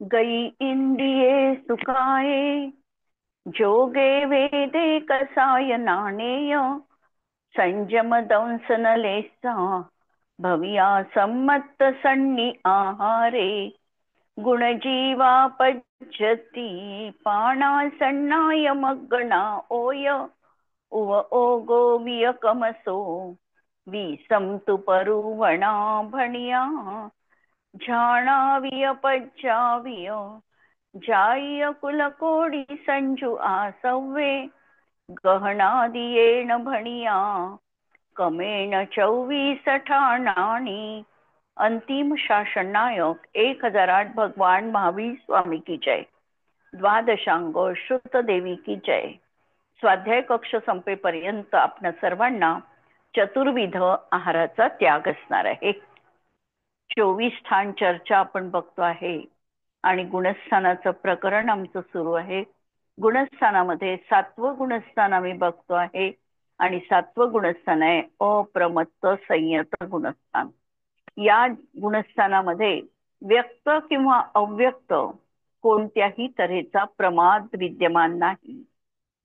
गई इंद्रिये सुखाये, जोगे वेदे कसाय नाणेय, संयम दंसन लेसा, भविया सम्मत सन्नी आहारे, गुणजीवा पज्जती पाणा सन्नाय मग्गणा ओय, उव ओगो वियकमसो विसंतु परुवणा भणिया, झाणाविय पज्जाविय जाय कुलकोडी संजू आसव्वे, गहनादियेण भणिया कमेण 24 ठाणाणी. अंतिम शासन नायक 1008 भगवान महावीर स्वामी की जय. द्वादशांग श्रुत देवी की जय. स्वाध्याय कक्ष संपेपर्यंत आपणा सर्वांना चतुर्विध आहाराचा त्याग असणार आहे. 24 स्थान चर्चा आपण बघतो आहे आणि गुणस्थानाचं प्रकरण आमचं सुरू आहे. गुणस्थानामध्ये 7वं गुणस्थान आम्ही बघतो आहे आणि 7वं गुणस्थान आहे अप्रमत्त संयत गुणस्थान. या गुणस्थानामध्ये व्यक्त किंवा अव्यक्त कोणत्याही तऱ्हेचा प्रमाद विद्यमान नाही.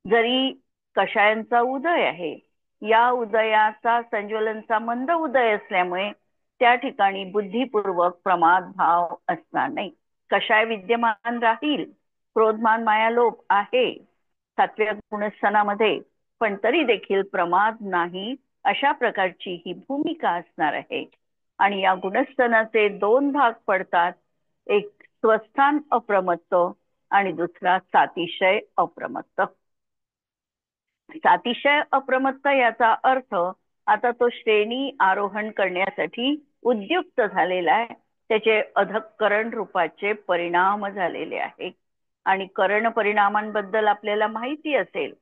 जरी कषायांचा उदय आहे, या उदयाचा संज्वलनचा मंद उदय असल्यामुळे त्या ठिकाणी बुद्धिपूर्वक प्रमाद भाव असणार नाही. कषाय विद्यमान राहील, क्रोधमान माया लोभ आहे 7व्या गुणस्थानामध्ये, पण तरी देखील प्रमाद नाही अशा प्रकारची ही भूमिका असणार आहे. आणि या गुणस्थानाचे 2 भाग पडतात. एक स्वस्थान अप्रमत्त आणि दुसरा सातिशय अप्रमत्त. सातिशय अप्रमत्त याचा अर्थ आता तो श्रेणी आरोहण करण्यासाठी उद्युक्त झालेला आहे. त्याचे अधःकरण रूपाचे परिणाम झालेले आहे आणि करण परिणामांबद्दल आपल्याला माहिती असेल.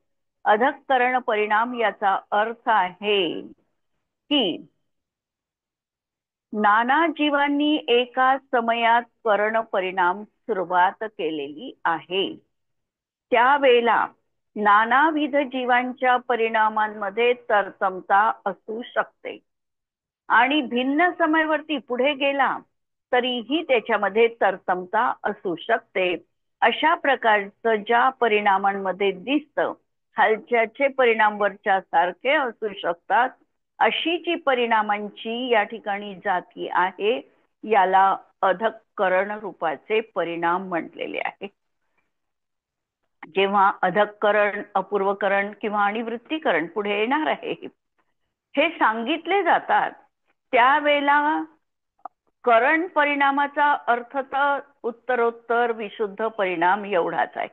अधःकरण परिणाम याचा अर्थ आहे की नाना जीवांनी एका समयात करण परिणाम सुरुवात केलेली आहे. त्यावेळेला नानाविध जीवांच्या परिणामांमध्ये तरतमता असू शकते आणि भिन्न समयवरती पुढे गेला तरीही त्याच्यामध्ये तरतमता असू शकते. अशा प्रकारचं ज्या परिणामांमध्ये दिसतं, खालच्याचे परिणाम वरच्या सारखे असू शकतात, अशी जी परिणामांची या ठिकाणी जाती आहे याला अधःकरण रूपाचे परिणाम म्हटलेले आहे. जेव्हा अधःकरण, अपूर्वकरण किंवा अनिवृत्तीकरण पुढे येणार आहे हे सांगितले जातात, त्यावेळेला करण परिणामाचा अर्थ तर उत्तरोत्तर विशुद्ध परिणाम एवढाच आहे.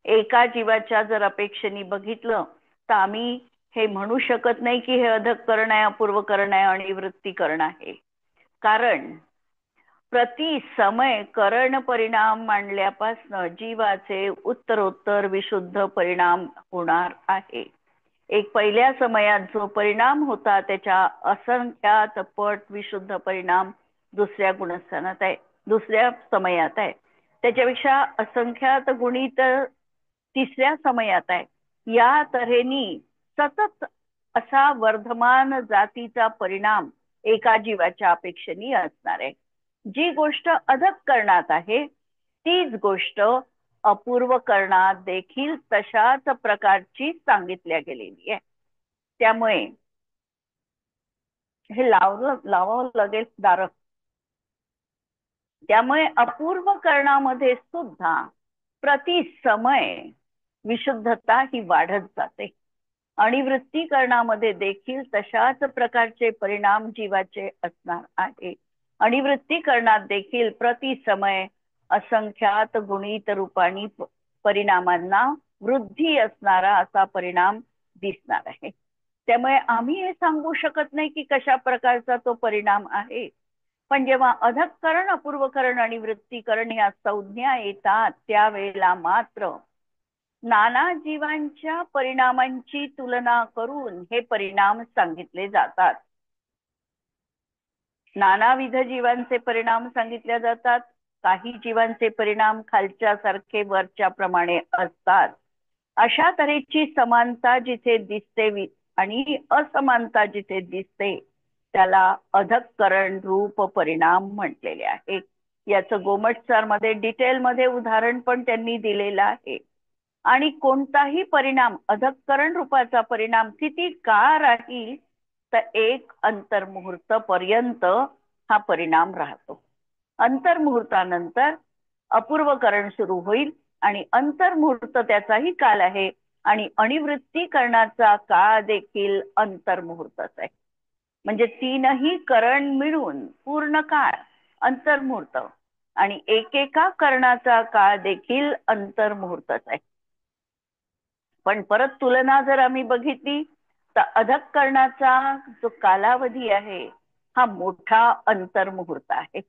एका जीवाच्या जर अपेक्षेने बघितलं तर आम्ही हे म्हणू शकत नाही की हे अधःकरण आहे, अपूर्वकरण आहे, अनिवृत्तीकरण आहे. कारण प्रति समय करण परिणाम मांडल्यापासून जीवाचे उत्तरोत्तर विशुद्ध परिणाम होणार आहे. एक पहिल्या समयात जो परिणाम होता त्याच्या असंख्यात पट विशुद्ध परिणाम दुसऱ्या गुणस्थानात आहे, दुसऱ्या समयात आहे. त्याच्यापेक्षा असंख्यात गुणित तिसऱ्या समयात आहे. या तऱ्हेनी सतत असा वर्धमान जातीचा परिणाम एका जीवाच्या अपेक्षेने असणार आहे. जी गोष्ट अधःकरणात आहे तीच गोष्ट अपूर्वकरणात देखील तशाच प्रकारची सांगितल्या गेलेली आहे. त्यामुळे हे लावावं लागेल दार. त्यामुळे अपूर्वकरणामध्ये सुद्धा प्रति समय विशुद्धता ही वाढत जाते. अनिवृत्तीकरणामध्ये देखील तशाच प्रकारचे परिणाम जीवाचे असणार आहे. अनिवृत्तीकरणात देखील प्रति समय असंख्यात गुणित रूपानी परिणामांना वृद्धी असणारा असा परिणाम दिसणार आहे. त्यामुळे आम्ही हे सांगू शकत नाही की कशा प्रकारचा तो परिणाम आहे. पण जेव्हा अधःकरण, अपूर्वकरण आणि वृत्तीकरण या संज्ञा येतात त्यावेळेला मात्र नाना जीवांच्या परिणामांची तुलना करून हे परिणाम सांगितले जातात. नानाविध जीवांचे परिणाम सांगितले जातात. काही जीवांचे परिणाम खालच्या सारखे वरच्या प्रमाणे असतात. अशा तऱ्हेची समानता जिथे दिसते आणि असमानता जिथे दिसते त्याला अधःकरण रूप परिणाम म्हटलेले आहे. याचं गोमटसार मध्ये डिटेलमध्ये उदाहरण पण त्यांनी दिलेलं आहे. आणि कोणताही परिणाम अधःकरण रूपाचा परिणाम किती काळ राहील तर एक अंतर्मुहूर्त पर्यंत हा परिणाम राहतो. अंतर्मुहूर्तानंतर अपूर्वकरण सुरू होईल आणि अंतर्मुहूर्त त्याचाही काल आहे आणि अनिवृत्तीकरणाचा काळ देखील अंतर्मुहूर्तच आहे. म्हणजे तीनही करण मिळून पूर्ण काळ अंतर्मुहूर्त आणि एकेका करणाचा काळ देखील अंतर्मुहूर्तच आहे. पण परत तुलना जर आम्ही बघितली तर अधःकरणाचा जो कालावधी आहे हा मोठा अंतर्मुहूर्त आहे.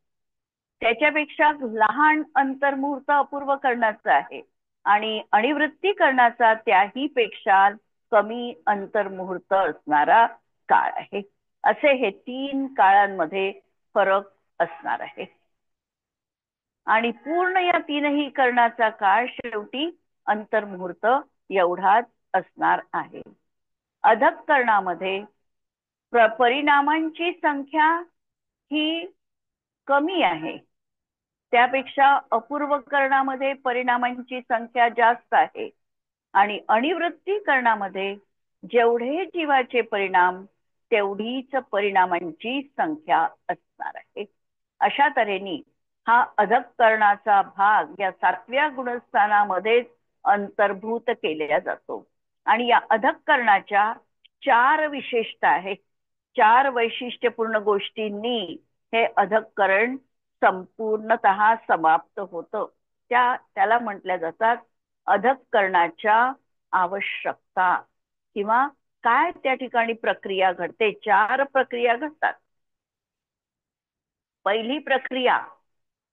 त्याच्यापेक्षा लहान अंतर्मुहूर्त अपूर्व करण्याचा आहे आणि अनिवृत्ती करण्याचा त्याही पेक्षा कमी अंतर्मुहूर्त असणारा काळ आहे. असे हे 3 काळांमध्ये फरक असणार आहे. आणि पूर्ण या 3ही करण्याचा काळ शेवटी अंतर्मुहूर्त एवढाच असणार आहे. अधःकरणामध्ये परिणामांची संख्या ही कमी आहे. त्यापेक्षा अपूर्वकरणामध्ये परिणामांची संख्या जास्त आहे आणि अनिवृत्तीकरणामध्ये जेवढे जीवाचे परिणाम तेवढीच परिणामांची संख्या असणार आहे. अशा तऱ्हेने हा अधःकरणाचा भाग या 7व्या गुणस्थानामध्येच अंतर्भूत केलेला जातो. आणि या अधःकरणाच्या 4 विशेषता आहेत. 4 वैशिष्ट्यपूर्ण गोष्टींनी हे अधःकरण संपूर्णतः समाप्त होतं. त्याला म्हटल्या जातात अधःकरणाच्या आवश्यकता किंवा काय त्या ठिकाणी प्रक्रिया घडते. 4 प्रक्रिया घडतात. पहिली प्रक्रिया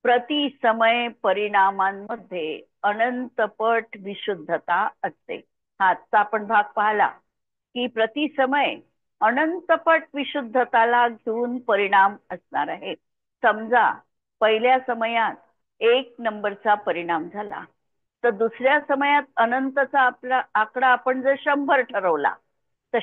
प्रति समय परिणामांमध्ये अनंतपट विशुद्धता असते. हा आजचा आपण भाग पाहिला की प्रति समय अनंतपट विशुद्धताला घेऊन परिणाम असणार आहे. समजा पहिल्या समयात 1 नंबरचा परिणाम झाला तर दुसऱ्या समयात अनंतचा आपला आकडा आपण जर 100 ठरवला तर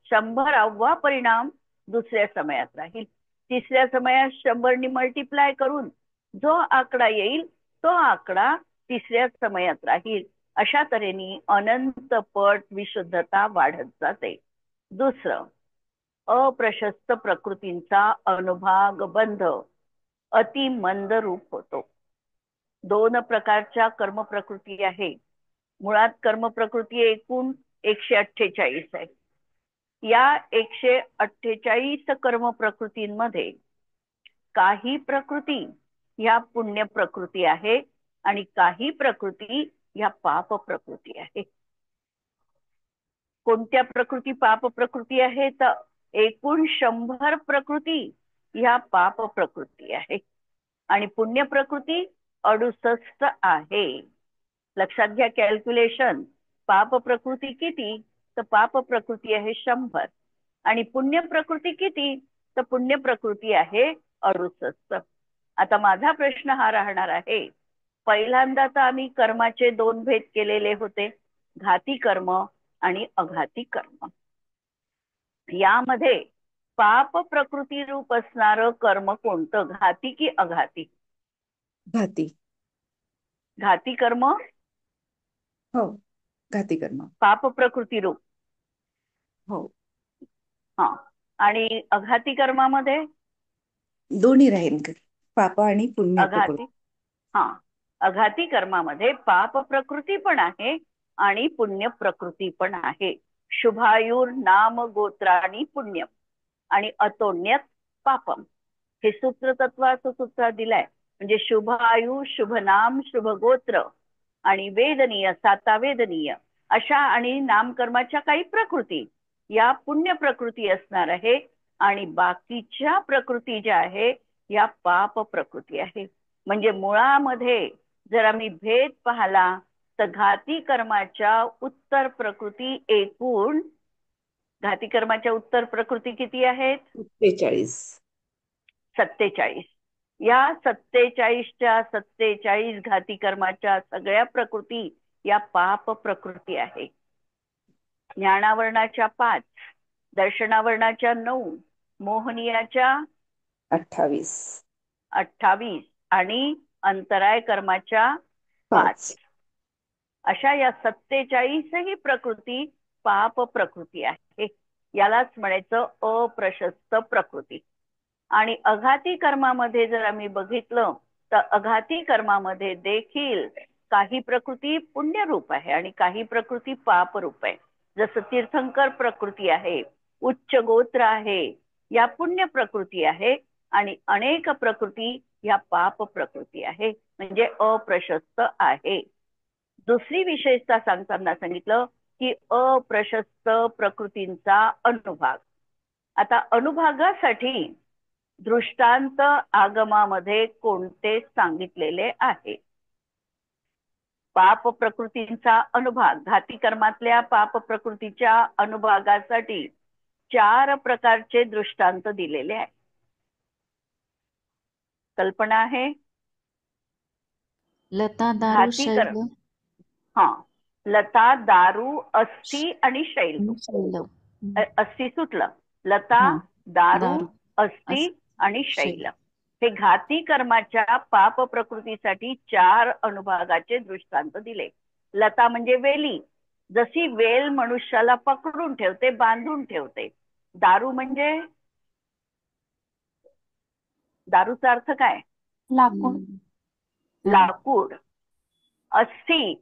100वा परिणाम दुसऱ्या समयात राहील. तिसऱ्या समयात 100 मल्टिप्लाय करून जो आकडा येईल तो आकडा तिसऱ्या समयात राहील. अशा तऱ्हेने अनंतपट विशुद्धता वाढत जाते. दुसरं, अप्रशस्त प्रकृतींचा अनुभाग बंध अति मंद रूप होतो. 2 प्रकारच्या कर्म प्रकृती आहे. मुळात कर्म प्रकृती एकूण 148 आहे. या 148 कर्म प्रकृतींमध्ये काही प्रकृती ह्या पुण्य प्रकृती आहे आणि काही प्रकृती ह्या पाप प्रकृती आहे. कोणत्या प्रकृती पाप प्रकृती आहे तर एकूण 100 प्रकृती ह्या पाप प्रकृती आहे आणि पुण्य प्रकृती 68 आहे. लक्षात घ्या कॅल्क्युलेशन. पाप प्रकृती किती तर पाप प्रकृती आहे 100 आणि पुण्य प्रकृती किती तर पुण्य प्रकृती आहे 68. आता माझा प्रश्न हा राहणार आहे, पहिल्यांदा तर आम्ही कर्माचे 2 भेद केलेले होते, घाती कर्म आणि अघाती कर्म. यामध्ये पाप प्रकृती रूप असणारं कर्म कोणतं, घाती की अघाती? घाती. घाती कर्म. हो, घाती कर्म. पाप प्रकृती रूप. हो. हा. आणि अघाती कर्मामध्ये दोन्ही राहील, पाप आणि पुण्य प्रकृती. अघाती हा अघाती कर्मामध्ये पाप प्रकृती पण आहे आणि पुण्य प्रकृती पण आहे. शुभायुर नाम गोत्राणी पुण्यम आणि अतोन्यत पापम. हे सूत्र तत्वाचं सूत्र दिलंय. म्हणजे शुभ आयु, शुभ नाम, शुभ गोत्र आणि वेदनीय, 7 वेदनीय अशा आणि नामकर्माच्या काही प्रकृती या पुण्य प्रकृती असणार आहे आणि बाकीच्या प्रकृती ज्या आहे या पाप प्रकृती आहे. म्हणजे मुळामध्ये जर आम्ही भेद पाहला तर घाती कर्माच्या उत्तर प्रकृती एकूण घाती कर्माच्या उत्तर प्रकृती किती आहेत 43. 47. या 47च्या 47 घाती कर्माच्या सगळ्या प्रकृती या पाप प्रकृती आहे. ज्ञानावरणाच्या 5, दर्शनावरणाच्या 9, मोहनीयाच्या 28. 28 आणि अंतराय कर्माच्या 5. 5. अशा या 47ही प्रकृती पाप प्रकृती आहे. यालाच म्हणायचं अप्रशस्त प्रकृती. आणि अघाती कर्मामध्ये जर आम्ही बघितलं तर अघाती कर्मामध्ये देखील काही प्रकृती पुण्यरूप आहे आणि काही प्रकृती पापरूप आहे. जसं तीर्थंकर प्रकृती आहे, उच्च गोत्र आहे, या पुण्य प्रकृती आहे आणि अनेक प्रकृती या पाप प्रकृती आहे, म्हणजे अप्रशस्त आहे. दुसरी विशेषता सांगताना सांगितलं की अप्रशस्त प्रकृतींचा अनुभाग. आता अनुभागासाठी दृष्टांत आगमामध्ये कोणते सांगितलेले आहे? पाप प्रकृतींचा अनुभाग, घाती कर्मातल्या पाप प्रकृतीच्या अनुभागासाठी 4 प्रकारचे दृष्टांत दिलेले आहे. कल्पना आहे? लता, दारू, घाती शैल, कर्म, हा, लता, दारू, अस्थि आणि शैल. शैल. अस्थि सुटलं. लता, हा, दारू, दारू, अस्थि आणि शैल. शैल. हे घाती कर्माच्या पाप प्रकृतीसाठी 4 अनुभागाचे दृष्टांत दिले. लता म्हणजे वेली, जशी वेल मनुष्याला पकडून ठेवते, बांधून ठेवते. दारू म्हणजे, दारूचा अर्थ काय? लाकूड. लाकूड. अस्थि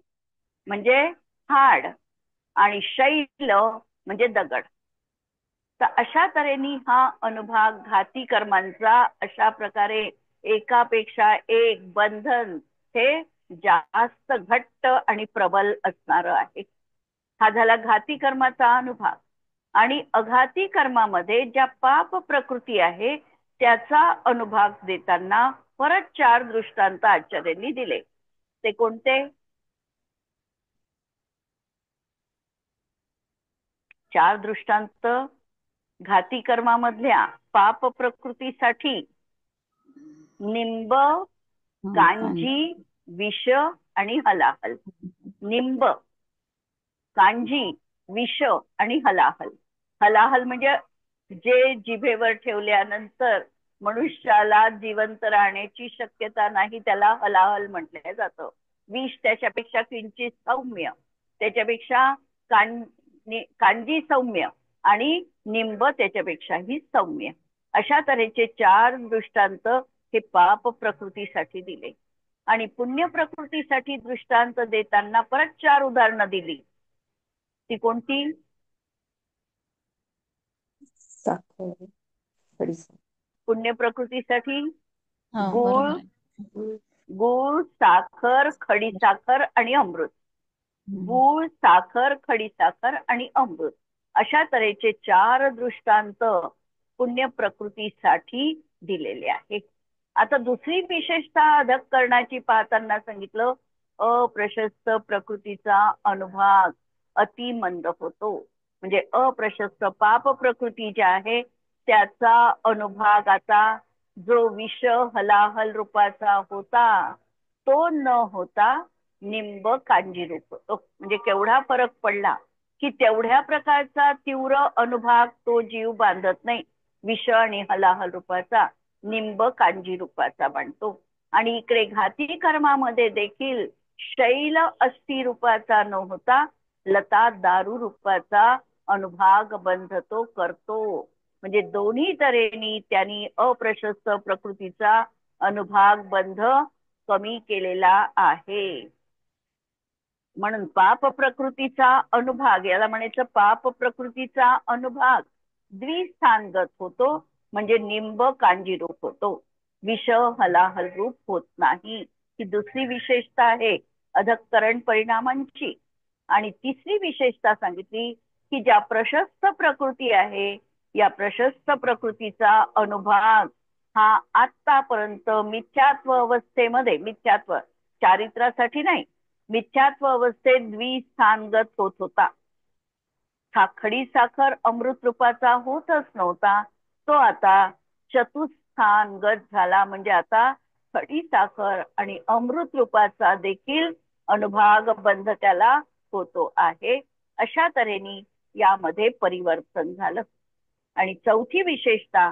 म्हणजे हाड आणि शैल म्हणजे दगड. तर अशा तऱ्हेने हा अनुभाग घाती कर्मांचा अशा प्रकारे एकापेक्षा एक बंधन हे जास्त घट्ट आणि प्रबल असणार आहे. हा झाला घाती कर्माचा अनुभाग. आणि अघाती कर्मामध्ये ज्या पाप प्रकृती आहे त्याचा अनुभाग देताना परत 4 दृष्टांत आचार्यांनी दिले. ते कोणते? 4 दृष्टांत घाती कर्मामधल्या पाप प्रकृतीसाठी निंब, कांजी, विष आणि हलाहल. निंब, कांजी, विष आणि हलाहल. हलाहल म्हणजे जे जिभेवर ठेवल्यानंतर मनुष्याला जिवंत राहण्याची शक्यता नाही, त्याला हलाहल म्हटलं जातं. विष त्याच्यापेक्षा किंचित सौम्य, त्याच्यापेक्षा कांजी सौम्य आणि निंब त्याच्यापेक्षाही सौम्य. अशा तऱ्हेचे 4 दृष्टांत हे पाप प्रकृतीसाठी दिले. आणि पुण्य प्रकृतीसाठी दृष्टांत देताना परत 4 उदाहरणं दिली. ती कोणती? साखर, खडीसाखर. पुण्य प्रकृतीसाठी बरोबर गूळ, आहे. गूळ, साखर, खडीसाखर आणि अमृत. गूळ, साखर, खडीसाखर आणि अमृत अशा तऱ्हेचे 4 दृष्टांत पुण्य प्रकृतीसाठी दिलेले आहे. आता दुसरी विशेषता अधःकरणाची पाहताना सांगितलं अप्रशस्त प्रकृतीचा अनुभाग अतिमंद होतो. म्हणजे अप्रशस्त पाप प्रकृती जी आहे त्याचा अनुभाग आता जो विष हलाहल रूपाचा होता तो न होता निंब कांजी रूप होतो. म्हणजे केवढा फरक पडला की तेवढ्या प्रकारचा तीव्र अनुभाग तो जीव बांधत नाही. विष आणि हलाहल रूपाचा निंब कांजी रूपाचा बांधतो. आणि इकडे घाती कर्मामध्ये देखील शैल अस्थि रूपाचा न होता लता दारू रूपाचा अनुभाग बंधतो करतो. म्हणजे दोन्ही तऱ्हेने त्यांनी अप्रशस्त प्रकृतीचा अनुभाग बंध कमी केलेला आहे. म्हणून पाप प्रकृतीचा अनुभाग, याला म्हणायचं पाप प्रकृतीचा अनुभाग द्विस्थानगत होतो. म्हणजे निंब कांजी रूप होतो, विष हलाहल रूप होत नाही. ही दुसरी विशेषता आहे अधःकरण परिणामांची. आणि तिसरी विशेषता सांगितली की ज्या प्रशस्त प्रकृती आहे या प्रशस्त प्रकृतीचा अनुभाग हा आतापर्यंत मिथ्यात्व अवस्थेमध्ये, मिथ्यात्व चारित्र्यासाठी नाही, मिथ्यात्व अवस्थेत द्विस्थानगत होत होता. हा खडीसाखर अमृत रूपाचा होतच नव्हता, तो आता चतुस्थानगत झाला. म्हणजे आता खडीसाखर आणि अमृत रूपाचा देखील अनुभाग बंध त्याला होतो आहे. अशा तऱ्हेने यामध्ये परिवर्तन झालं. आणि चौथी विशेषता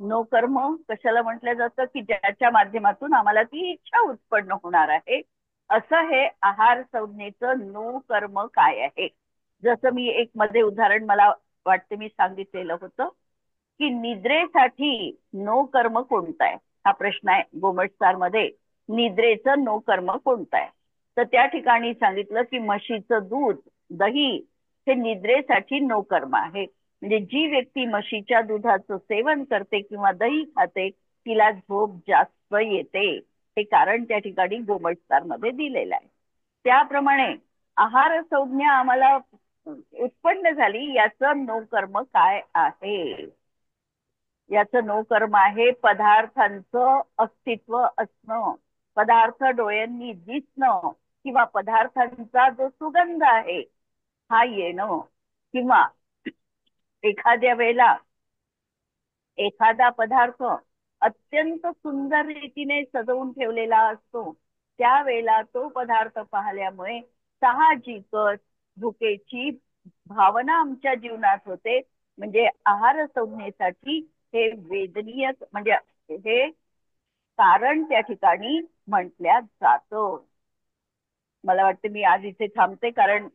नो कर्म कशाला म्हटलं जातं की ज्याच्या माध्यमातून आम्हाला ती इच्छा उत्पन्न होणार आहे, असं हे आहार संज्ञेचं नो कर्म काय आहे. जसं मी एक मध्ये उदाहरण मला वाटते मी सांगितलेलं होतं की निद्रेसाठी नो कर्म कोणतं आहे, हा प्रश्न आहे गोमटसार मध्ये. निद्रेचं नो कर्म कोणतं आहे, तर त्या ठिकाणी सांगितलं की म्हशीचं दूध, दही हे निद्रेसाठी नो कर्म आहे. म्हणजे जी व्यक्ती म्हशीच्या दुधाचं सेवन करते किंवा दही खाते तिला झोप जास्त येते, हे कारण त्या ठिकाणी गोमटसार मध्ये दिलेलं आहे. त्याप्रमाणे आहार संज्ञा आम्हाला उत्पन्न झाली, याचं नो कर्म काय आहे. याचं नो कर्म आहे पदार्थांचं अस्तित्व असणं, पदार्थ डोळ्यांनी दिसणं किंवा पदार्थांचा जो सुगंध आहे हा येणं, किंवा एखाद्या वेळेला एखादा पदार्थ अत्यंत सुंदर रीतीने सजवून ठेवलेला असतो, त्यावेळेला तो पदार्थ पाहिल्यामुळे साहजिकच भुकेची भावना आमच्या जीवनात होते. म्हणजे आहार संज्ञेसाठी हे वेदनीय, म्हणजे हे कारण त्या ठिकाणी म्हटल्या जातं. मला वाटतं मी आज इथे थांबते कारण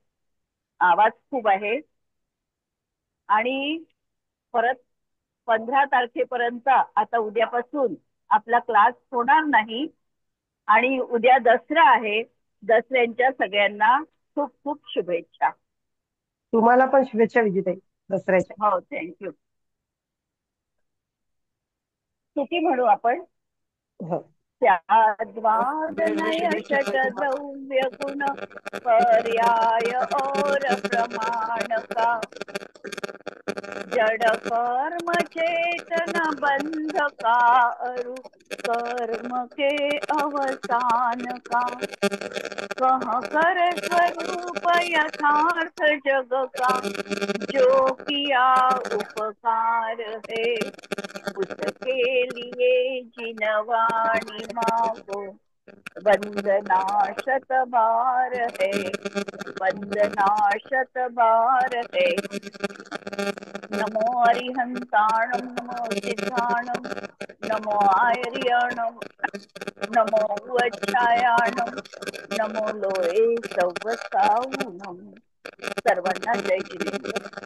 आवाज खूप आहे आणि परत 15 तारखेपर्यंत आता उद्यापासून आपला क्लास होणार नाही. आणि उद्या दसरा आहे, दसऱ्यांच्या सगळ्यांना खूप खूप शुभेच्छा. तुम्हाला पण शुभेच्छा विजिताई दसऱ्याच्या. हो, थँक्यू. किती म्हणू आपण. हो. त्याद्वादनय षट द्रव्य गुण पर्याय और प्रमाण का, जड़ कर्म चेतन बंध का, अरु कर्म के अवसान का, कह कर स्वरूप यथार्थ जग का, जो किया उपकार है, उसके लिए जिनवाणी मागो, वंदना शत बार है, वंदना शत बार है. नमो अरिहंताणम, नमो सिद्धाणम, नमो आर्यणम, नमो उच्छायाणम, नमो लोये सव्वसाऊणम. सर्वांना जय जिनेंद्र.